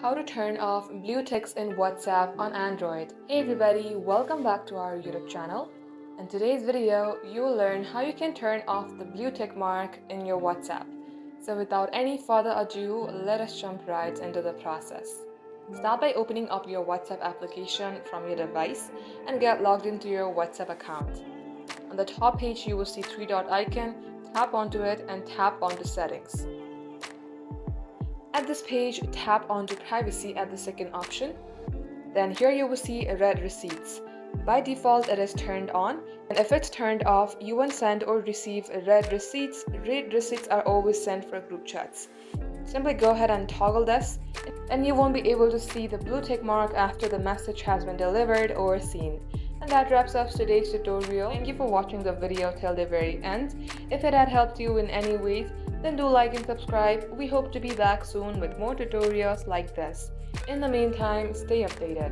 How to turn off blue ticks in WhatsApp on Android. Hey everybody, welcome back to our YouTube channel. In today's video, you will learn how you can turn off the blue tick mark in your WhatsApp. So without any further ado, let us jump right into the process. Start by opening up your WhatsApp application from your device and get logged into your WhatsApp account. On the top page, you will see three dot icon, tap onto it and tap onto settings. At this page, tap onto privacy at the second option. Then here you will see read receipts. By default, it is turned on, and if it's turned off, you won't send or receive read receipts. Read receipts are always sent for group chats. Simply go ahead and toggle this, and you won't be able to see the blue tick mark after the message has been delivered or seen. And that wraps up today's tutorial. Thank you for watching the video till the very end. If it had helped you in any ways, then do like and subscribe. We hope to be back soon with more tutorials like this. In the meantime, stay updated.